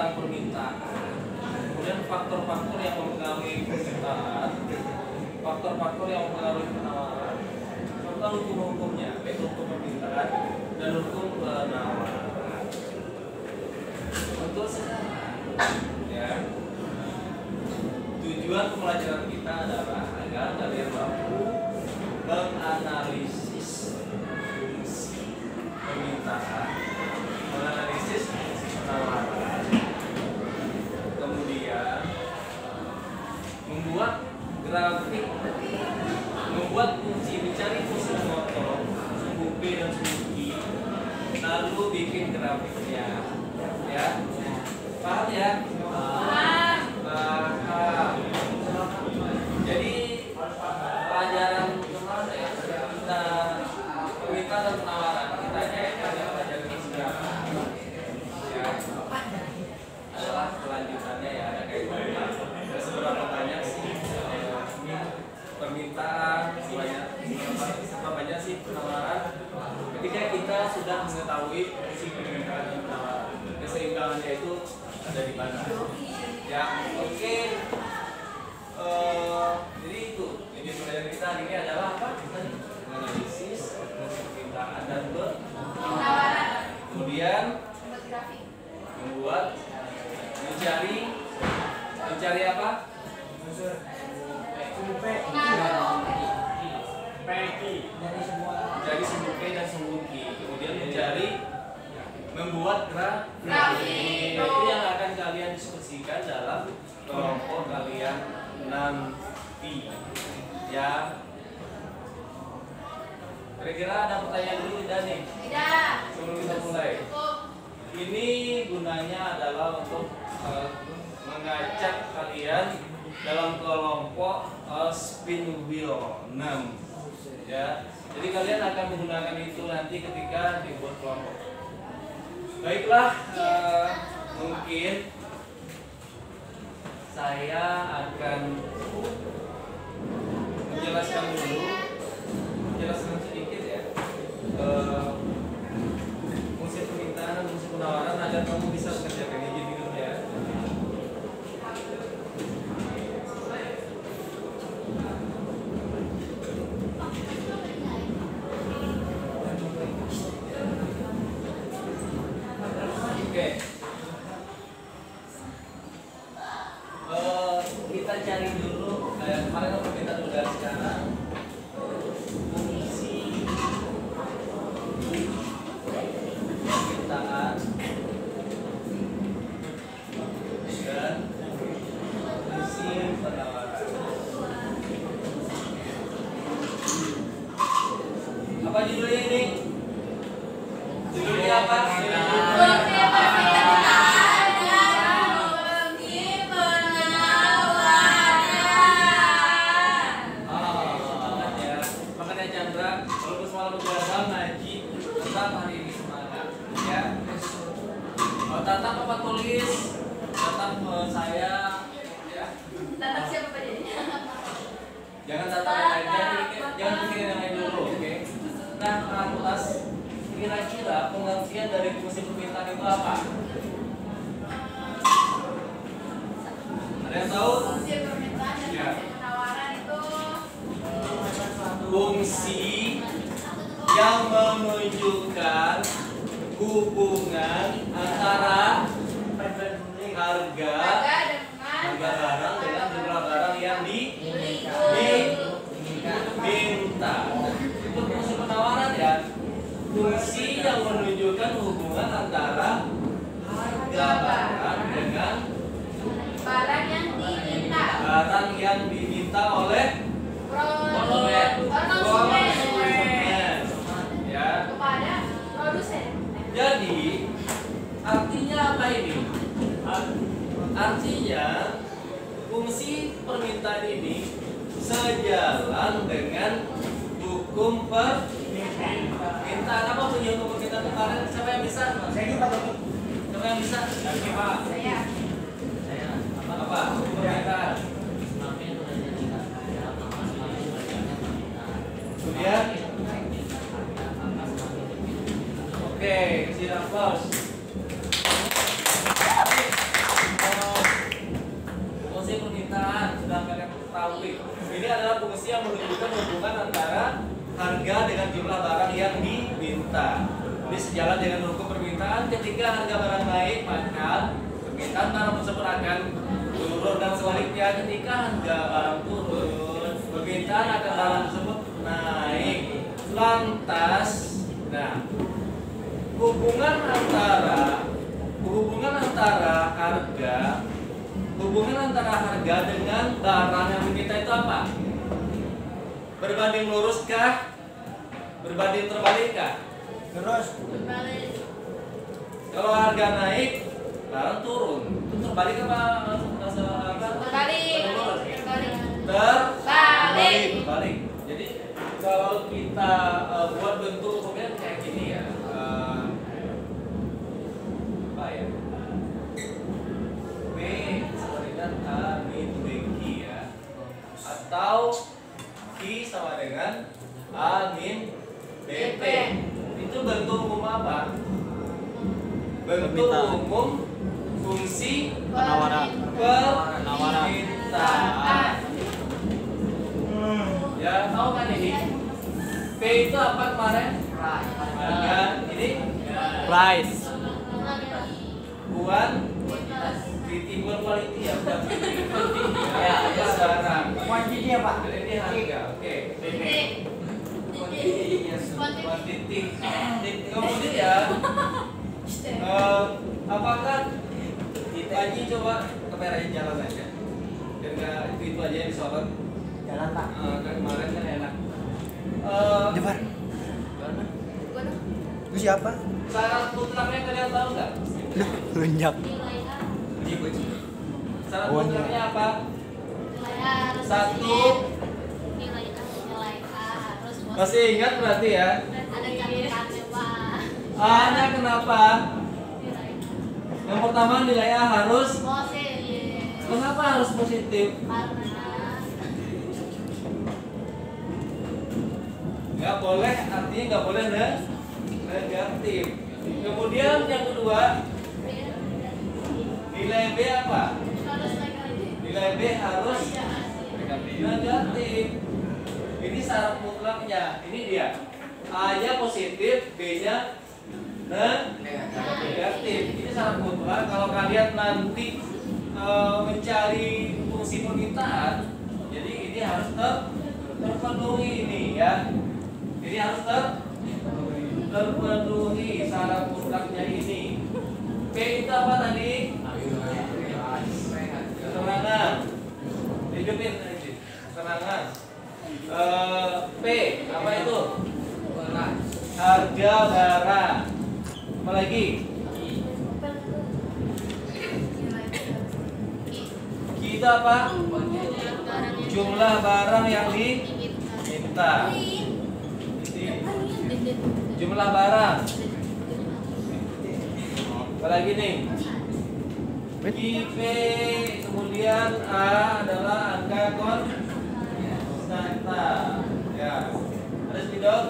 tentang permintaan, kemudian faktor-faktor yang mempengaruhi permintaan, faktor-faktor yang mempengaruhi penawaran, serta hukum-hukumnya, baik hukum permintaan dan hukum penawaran. Untuk sekarang, ya, tujuan pembelajaran kita adalah agar kalian mampu menganalisis fungsi permintaan, menganalisis penawaran, kemudian membuat grafik, membuat fungsi, mencari fungsi motor, sumbu B dan sumbu I, lalu bikin grafiknya, ya. Paham ya? Paham. Jadi pelajaran kemana ya? Kita permintaan dan penawaran kita kaitkan dengan pelajaran sejarah. Ya, adalah kelanjutannya ya, ada kaitannya. Ada seberapa banyak sih permintaan, seberapa banyak sih penawaran. Ketika kita sudah mengetahui fungsi permintaan dan penawaran, keseimbangannya itu ada di mana? Ya, oke. Jadi itu. Jadi pelajaran kita hari ini adalah apa? Analisis permintaan dan penawaran. Kemudian membuat, mencari apa? Mencari sumbu P dan sumbu Q. Kemudian membuat grafik. Itu yang akan kalian diskusikan dalam kelompok kalian nanti. Ya. Kira-kira ada pertanyaan dulu tidak nih? Tidak. Sebelum kita mulai. Ini gunanya adalah untuk mengajak kalian dalam kelompok spin wheel 6. Ya. Jadi kalian akan menggunakan itu nanti ketika dibuat kelompok. Baiklah, mungkin saya akan menjelaskan sedikit ya fungsi permintaan dan fungsi penawaran agar kamu bisa mengerjakan ini dulu ya. Kita cari dulu kayak kemarin aku minta dulu dari sekarang fungsi permintaan dan fungsi penawaran. Apa judulnya ini? Judulnya apa? Tatap apa tulis? Tatap saya, ya. Tatap siapa Pak jadinya? Jangan tatap yang lain, jangan pikirin yang lain dulu, oke? Nah, lantas kira-kira pengertian dari fungsi permintaan itu apa? Ada yang tahu? Fungsi permintaan dan Ya. fungsi penawaran itu Fungsi yang menunjukkan hubungan antara harga barang dengan jumlah barang yang diminta. Itu fungsi penawaran ya. Fungsi yang menunjukkan hubungan antara harga barang dengan barang yang diminta oleh konsumen. Ya. kepada produsen. Jadi artinya apa ini? Artinya fungsi permintaan ini sejalan dengan hukum permintaan. Apa bunyi hukum permintaan kemarin? Siapa yang bisa? Siapa yang bisa? Saya. Apa? Hukum permintaan. Kemudian, oke, siap bos. fungsi yang menunjukkan hubungan antara harga dengan jumlah barang yang diminta. Ini sejalan dengan hukum permintaan. Ketika harga barang naik, maka permintaan barang tersebut akan turun, dan sebaliknya ketika harga barang turun, permintaan akan barang tersebut naik. Lantas, nah, hubungan antara harga dengan barang yang diminta itu apa? Berbanding luruskah? Berbanding terbalikkah? Terus Berbalik. Kalau harga naik, barang turun. Itu terbalik apa? Berbalik. Terbalik. Terbalik. Jadi kalau kita buat bentuk hukumnya kayak gini ya. Apa ya? B sama dengan A min B Q ya. Atau Q sama dengan A min BP. Itu bentuk umum apa? Bentuk umum fungsi penawaran. permintaan. Ya, tahu kan ini? P itu apa kemarin? Harga. Ini Price. Bukan quality ya, bukan quantity ya. Ya, barang. Quantity apa? Ini harga. Oke. Quantity. Kemudian ya, apakah Haji coba kamerain jalan aja? Dan itu aja yang disorot. Jalan Pak. Kan kemarin kan enak. Jepar. Itu siapa? Syarat mutlaknya kalian tahu nggak? Lunjak. Syarat mutlaknya apa? Satu. Masih ingat berarti ya? Ada catatannya Pak. A-nya kenapa? Yang pertama nilai A harus. Positif. Kenapa harus positif? Karena Nggak boleh, artinya nggak boleh negatif. Kemudian yang kedua, nilai B apa? harus negatif. Nilai B harus negatif. Ini syarat mutlaknya. Ini dia. A-nya positif, B-nya negatif. Ini syarat mutlak. Kalau kalian nanti mencari fungsi permintaan, jadi ini harus terpenuhi ini ya. Ini harus terpenuhi syarat mutlaknya ini. P itu apa tadi? Keterangan. Hidupin aja. Keterangan. P apa itu? Harga barang. Apa lagi? Kita apa? Jumlah barang yang diminta. Jumlah barang. Apa lagi nih? IP, kemudian A adalah angka konstanta. Ya. Ada spidol?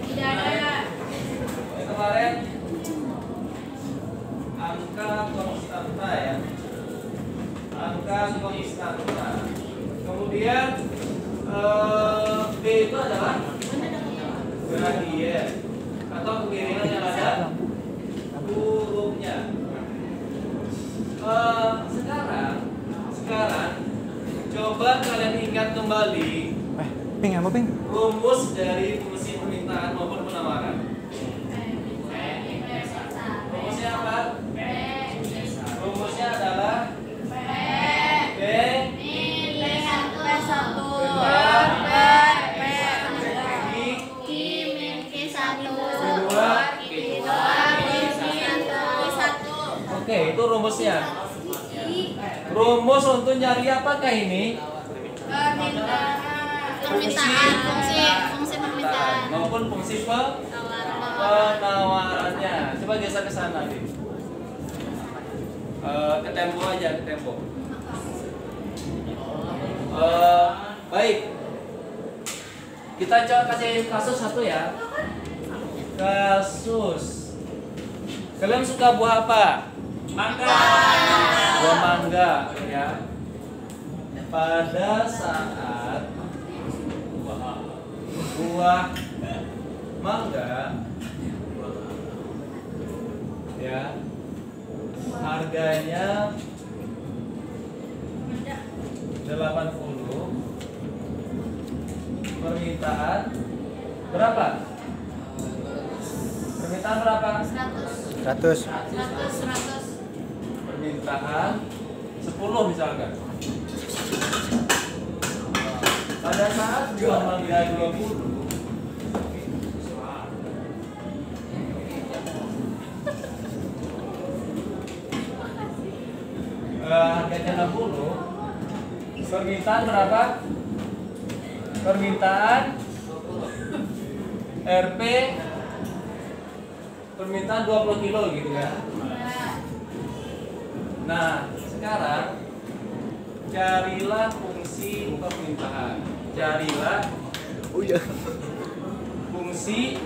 Tidak ada. Yang kemarin angka konstanta ya. Angka konstanta. Kemudian B itu adalah gradien atau kemiringan yang ada hurufnya. Sekarang coba kalian ingat kembali Ping apa Ping? rumus dari fungsi permintaan maupun penawaran. Rumusnya apa? Rumusnya adalah B Oke, itu rumusnya. Rumus untuk nyari apakah ini? Fungsi permintaan Maupun fungsi penawarannya. Coba geser ke sana nih. Ke tempo aja, ke tempo. Baik. Kita coba kasih kasus satu ya. Kasus. Kalian suka buah apa? Mangga. Buah mangga ya. Pada saat buah mangga ya harganya 80, permintaan berapa? Permintaan berapa? 100. 100. 100. Permintaan 10 misalkan. Pada saat jual mangga 20, harganya 60, permintaan berapa? Permintaan RP permintaan 20 kilo gitu ya. Nah, sekarang carilah fungsi permintaan. Carilah fungsi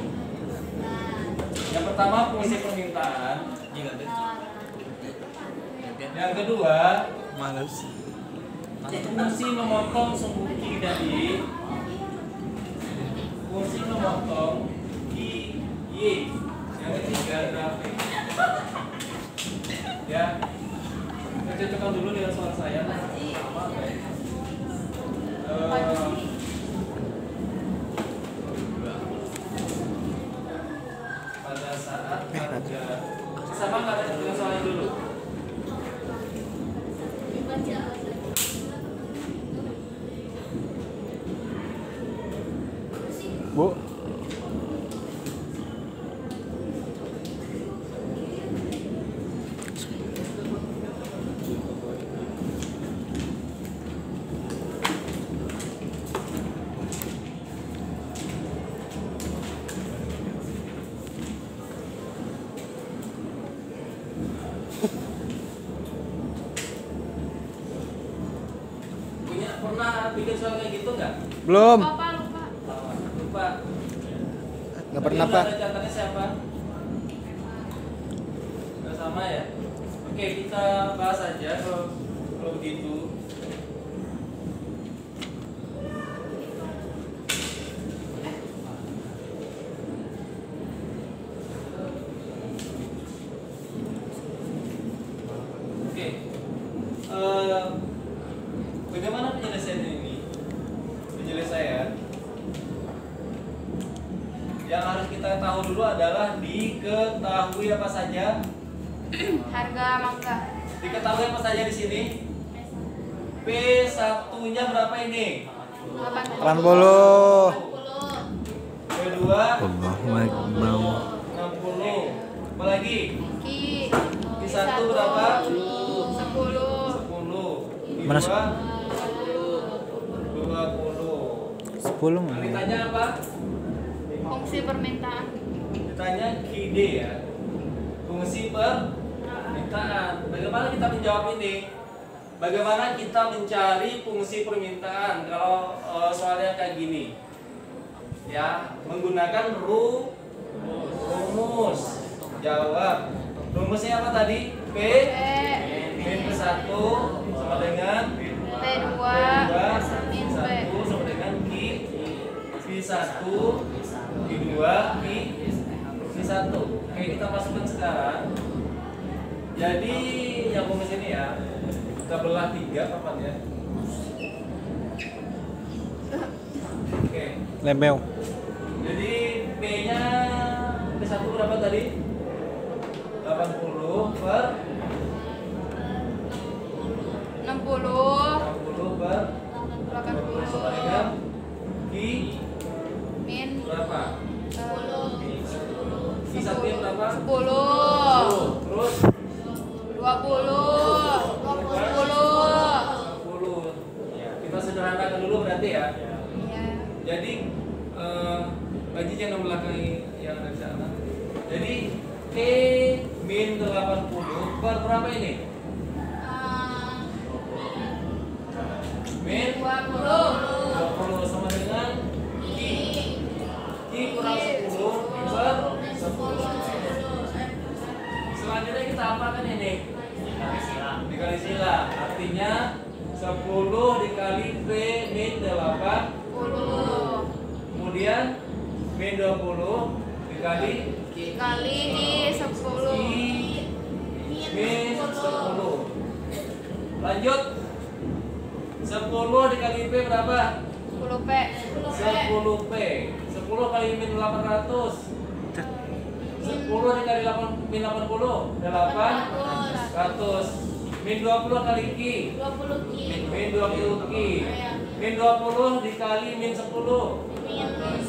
yang pertama fungsi permintaan. Yang kedua Males. fungsi memotong sumbu Q dari fungsi memotong Q Y. Yang ketiga grafik. Ya, kita cocokkan dulu dengan soal saya. Pada saat harga sama nggak ada dengan soalnya dulu. Bu. Pernah bikin soal kayak gitu nggak? Belum. Lupa. Lupa. Nggak pernah, Tadi Pak. ada catatnya siapa? Nggak sama ya? Oke, kita bahas aja kalau begitu. Oke. Bagaimana penyelesaian ini? Penyelesaian yang harus kita tahu dulu adalah diketahui apa saja. Harga mangga. Diketahui apa saja di sini? P1-nya berapa ini? 80. P2 Allahu Akbar. 60. Apa lagi? Q1 berapa? 10. 10. Mana? 20. 10 Yang ditanya apa? Fungsi permintaan. Ditanya KD ya. Fungsi permintaan. Bagaimana kita menjawab ini? Bagaimana kita mencari fungsi permintaan kalau soalnya kayak gini? Ya, menggunakan rumus. Jawab. Rumusnya apa tadi? P min ke 1 sama dengan P2 min P. 1 sama dengan Q Q1 Q2 Q1. Oke, kita masukkan sekarang. Jadi yang rumus ini ya kita belah 3 papannya. Oke. Lembeo. Jadi P-nya P1 berapa tadi? 80 per 60 per 80 sama dengan Q min berapa? 10 Q1 nya berapa? 10 Terus 20 kita sederhanakan dulu berarti ya. Iya. Jadi bagi yang membelakangi yang ada di sana. Jadi P min 80 per berapa ini? Min 20 sama dengan Q kurang 10 per 10. Selanjutnya kita apakan ini? Dikali sila. Artinya 10 dikali P min 80. Kemudian min 20 dikali Kali I 10. min 10. Lanjut. 10 dikali P berapa? 10 P. 10P. 10 kali min 800. 10 dikali min 80 800. Min 20 kali Ki. 20 Ki. Min 20 Ki. Min 20 dikali min 10 plus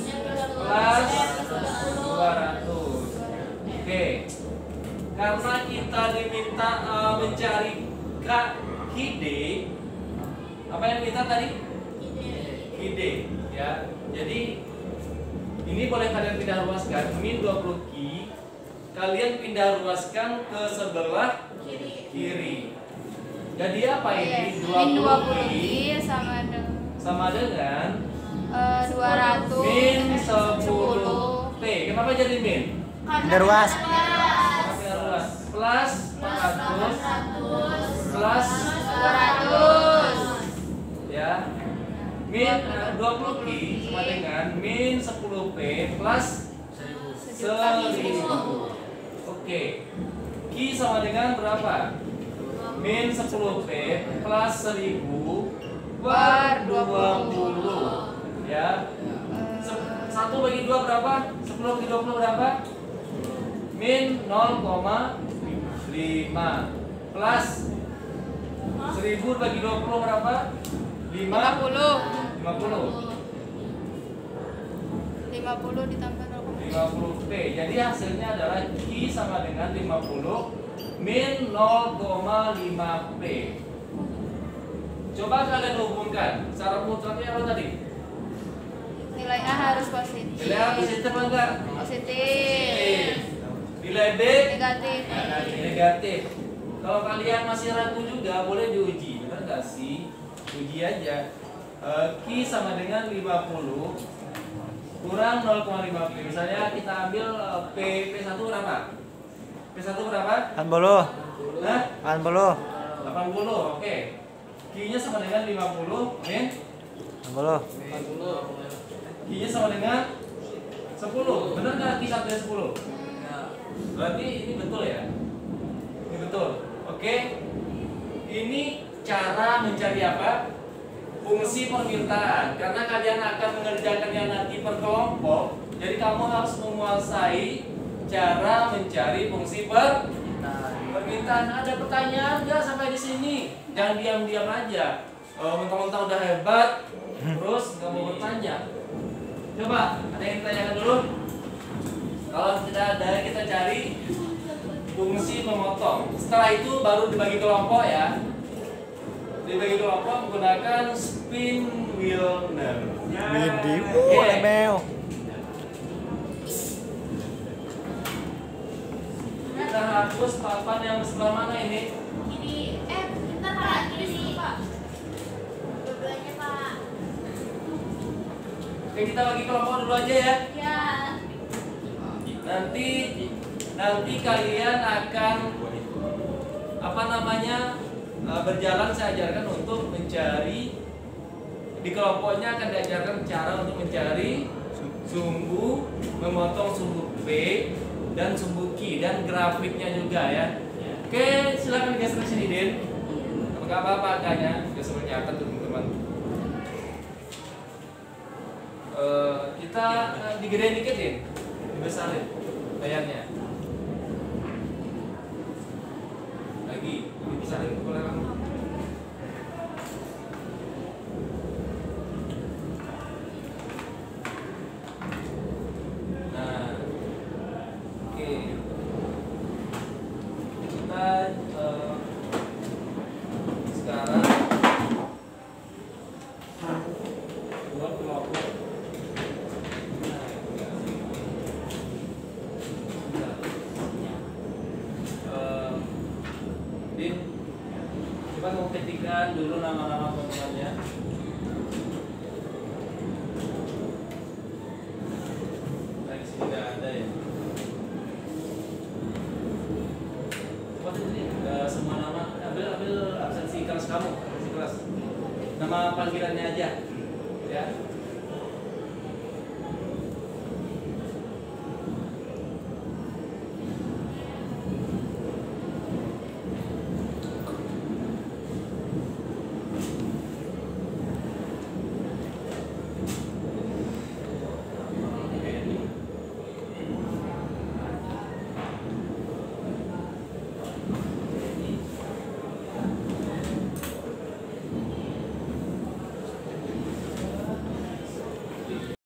200. Oke. Karena kita diminta mencari KID. Apa yang diminta tadi? KID ya. Jadi ini boleh kalian pindah ruaskan min 20 Ki. Kalian pindah ruaskan ke sebelah kiri. Jadi apa ini? Min 20 Ki Ki sama dengan 200 min 10 P. Kenapa jadi min? Pindah ruas. Pindah ruas plus 400 plus 200. ya. Min 20 Ki sama dengan min 10 P plus 1000. Oke. Ki sama dengan berapa? Min 10 P plus 1000 per 20 ya. 1 bagi 2 berapa? 10 bagi 20 berapa? Min 0,5 plus 1000 bagi 20 berapa? 50 ditambah 0,5. 50 P. Jadi hasilnya adalah Ki sama dengan 50 min 0,5 P. Coba kalian hubungkan secara mutlaknya apa tadi? Nilai A harus positif. Nilai A positif apa enggak? Positif. Nilai B Negatif. negatif. Kalau kalian masih ragu juga boleh diuji, benar nggak sih? Uji aja. Ki sama dengan 50 kurang 0,5 P. Misalnya kita ambil P1 berapa? P1 berapa? 80. Hah? 80. 80. Oke. Q-nya sama dengan 50 min 80. Q-nya sama dengan 10. Benar nggak Q 1 dari 10? Berarti ini betul ya? Ini betul. Oke. Ini cara mencari apa? Fungsi permintaan. Karena kalian akan mengerjakannya nanti per kelompok, jadi kamu harus menguasai cara mencari fungsi permintaan. Ada pertanyaan nggak sampai di sini? Jangan diam-diam aja. Mentang-mentang udah hebat, terus nggak mau bertanya. Coba, ada yang tanyakan dulu? Kalau tidak ada, kita cari fungsi memotong. Setelah itu baru dibagi kelompok ya. Dibagi kelompok menggunakan spin wheeler. Midi. Oke. Meo. Kita hapus papan yang sebelah mana ini? Ini bentar Pak, ini sih Pak. Dua-duanya Pak. Oke, kita bagi kelompok dulu aja ya. Ya. Nanti kalian akan berjalan saya ajarkan untuk mencari di kelompoknya akan diajarkan cara untuk mencari sumbu, memotong sumbu B dan sumbu Q dan grafiknya juga ya. Oke, silakan geser ke sini Din. Enggak apa-apa agaknya, geser mencatat teman-teman. Kita digedein dikit Din, dibesarin layarnya. Lagi, dibesarin kepala kamu. Sekarang buat kelompok. Din, coba kamu ketikkan dulu nama-nama teman-temannya. Nah, di sini nggak ada ya. Coba sini semua nama, ambil absensi kelas kamu, absensi kelas. Nama panggilannya aja, ya.